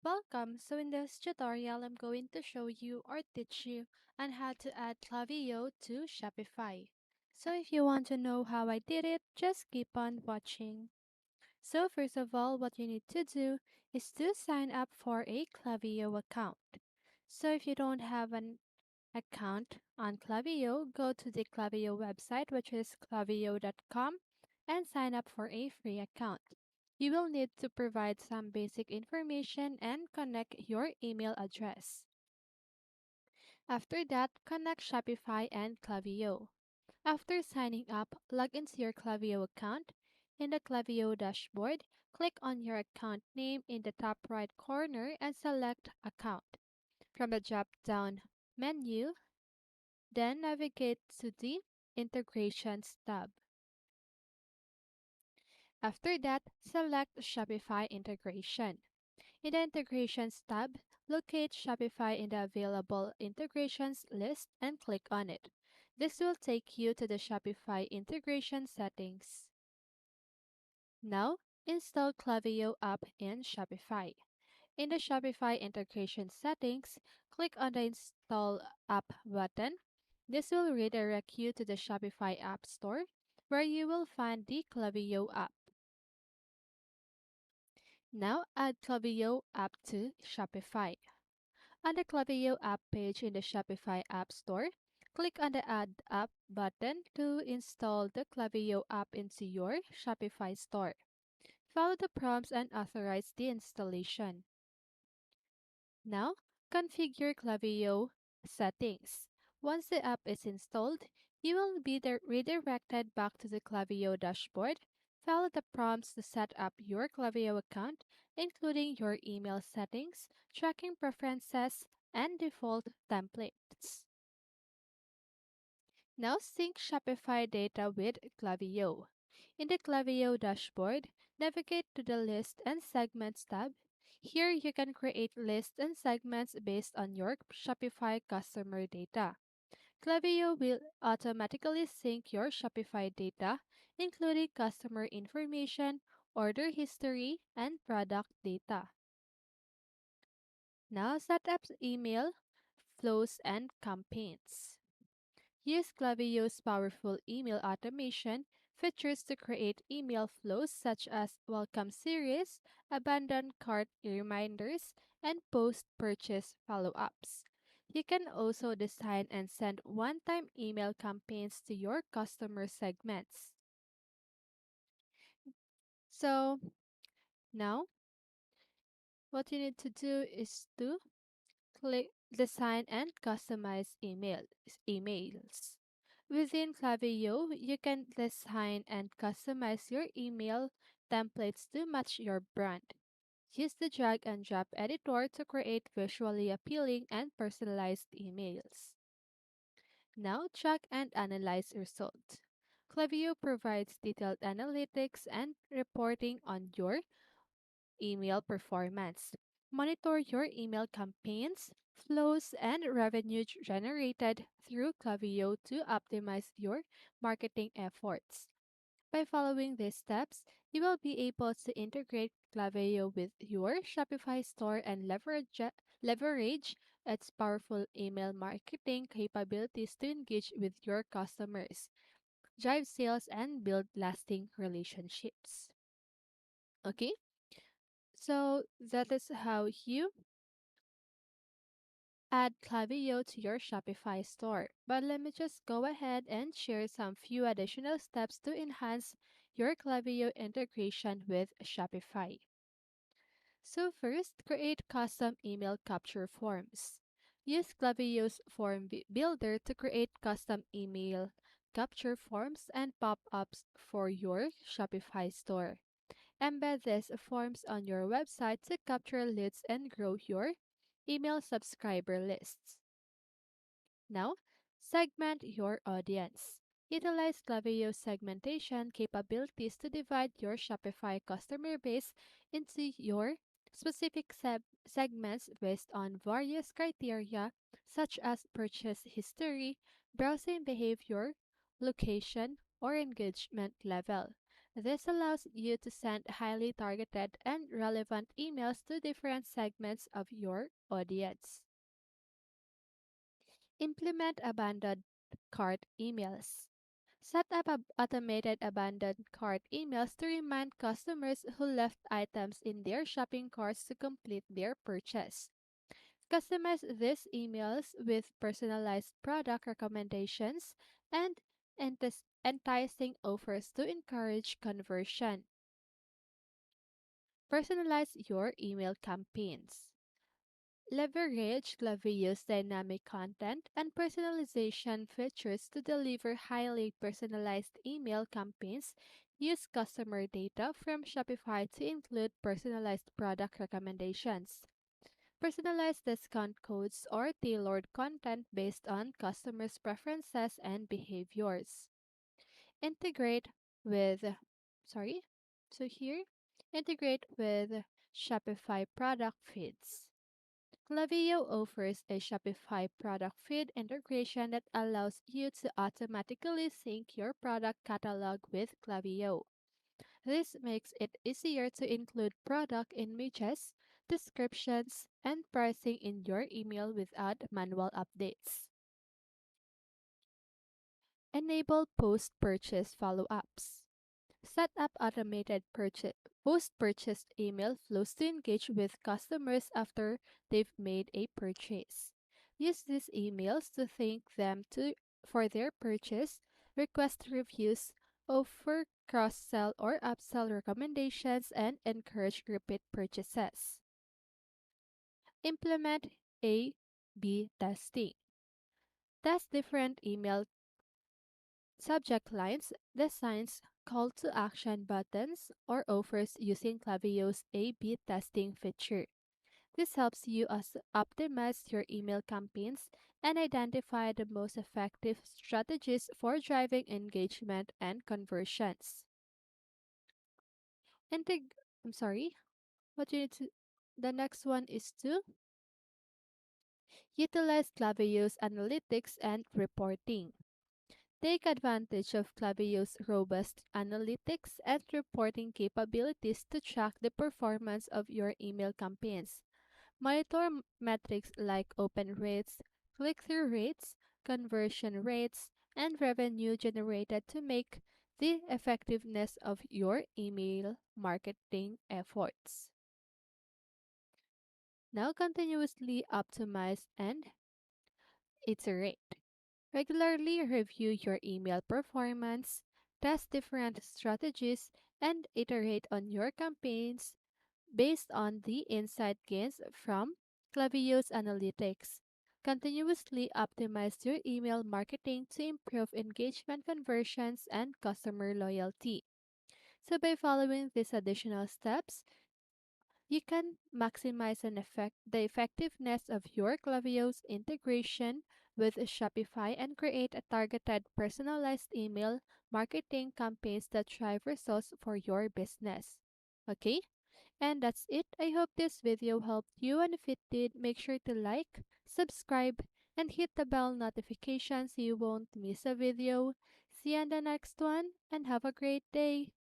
Welcome! So in this tutorial, I'm going to show you or teach you on how to add Klaviyo to Shopify. So if you want to know how I did it, just keep on watching. So first of all, what you need to do is to sign up for a Klaviyo account. So if you don't have an account on Klaviyo, go to the Klaviyo website, which is klaviyo.com, and sign up for a free account. You will need to provide some basic information and connect your email address. After that, connect Shopify and Klaviyo. After signing up, log into your Klaviyo account. In the Klaviyo dashboard, click on your account name in the top right corner and select Account. From the drop-down menu, then navigate to the Integrations tab. After that, select Shopify Integration. In the Integrations tab, locate Shopify in the Available Integrations list and click on it. This will take you to the Shopify integration settings. Now, install Klaviyo app in Shopify. In the Shopify integration settings, click on the Install App button. This will redirect you to the Shopify App Store, where you will find the Klaviyo app. Now add Klaviyo app to Shopify. On the Klaviyo app page in the Shopify App Store, click on the Add App button to install the Klaviyo app into your Shopify store. Follow the prompts and authorize the installation. Now, configure Klaviyo settings. Once the app is installed, you will be redirected back to the Klaviyo dashboard. Follow the prompts to set up your Klaviyo account, including your email settings, tracking preferences, and default templates. Now sync Shopify data with Klaviyo. In the Klaviyo dashboard, navigate to the List and Segments tab. Here you can create lists and segments based on your Shopify customer data. Klaviyo will automatically sync your Shopify data, including customer information, order history, and product data. Now set up email, flows, and campaigns. Use Klaviyo's powerful email automation features to create email flows such as welcome series, abandoned cart reminders, and post-purchase follow-ups. You can also design and send one-time email campaigns to your customer segments. So now, what you need to do is to click Design and Customize emails. Within Klaviyo, you can design and customize your email templates to match your brand. Use the drag and drop editor to create visually appealing and personalized emails. Now track and analyze results. Klaviyo provides detailed analytics and reporting on your email performance. Monitor your email campaigns, flows, and revenue generated through Klaviyo to optimize your marketing efforts. By following these steps, you will be able to integrate Klaviyo with your Shopify store and leverage its powerful email marketing capabilities to engage with your customers, drive sales, and build lasting relationships. Okay? So that is how you add Klaviyo to your Shopify store. But let me just go ahead and share some few additional steps to enhance your Klaviyo integration with Shopify. So first, create custom email capture forms. Use Klaviyo's form builder to create custom email capture forms and pop-ups for your Shopify store. Embed these forms on your website to capture leads and grow your email subscriber lists. Now, segment your audience. Utilize Klaviyo segmentation capabilities to divide your Shopify customer base into your specific segments based on various criteria such as purchase history, browsing behavior, location, or engagement level. This allows you to send highly targeted and relevant emails to different segments of your audience. Implement abandoned cart emails. Set up automated abandoned cart emails to remind customers who left items in their shopping carts to complete their purchase. Customize these emails with personalized product recommendations and enticing offers to encourage conversion. Personalize your email campaigns. Leverage Klaviyo's dynamic content and personalization features to deliver highly personalized email campaigns. Use customer data from Shopify to include personalized product recommendations. Personalized discount codes or tailored content based on customers' preferences and behaviors. Integrate with, sorry, so here, integrate with Shopify product feeds. Klaviyo offers a Shopify product feed integration that allows you to automatically sync your product catalog with Klaviyo. This makes it easier to include product images, descriptions, and pricing in your email without manual updates. Enable post-purchase follow-ups. Set up automated post-purchase email flows to engage with customers after they've made a purchase. Use these emails to thank them for their purchase, request reviews, offer cross-sell or upsell recommendations, and encourage repeat purchases. Implement A/B testing. Test different email subject lines, designs, call to action buttons, or offers using Klaviyo's A/B testing feature. This helps you optimize your email campaigns and identify the most effective strategies for driving engagement and conversions. Integ- I'm sorry, what you need to the next one is to utilize Klaviyo's analytics and reporting. Take advantage of Klaviyo's robust analytics and reporting capabilities to track the performance of your email campaigns. Monitor metrics like open rates, click-through rates, conversion rates, and revenue generated to make the effectiveness of your email marketing efforts. Now continuously optimize and iterate. Regularly review your email performance, test different strategies, and iterate on your campaigns based on the insight gains from Klaviyo's analytics. Continuously optimize your email marketing to improve engagement, conversions, and customer loyalty. So by following these additional steps, you can maximize the effectiveness of your Klaviyo's integration with Shopify and create a targeted, personalized email marketing campaigns that drive results for your business. Okay? And that's it. I hope this video helped you, and if it did, make sure to like, subscribe, and hit the bell notification so you won't miss a video. See you on the next one, and have a great day.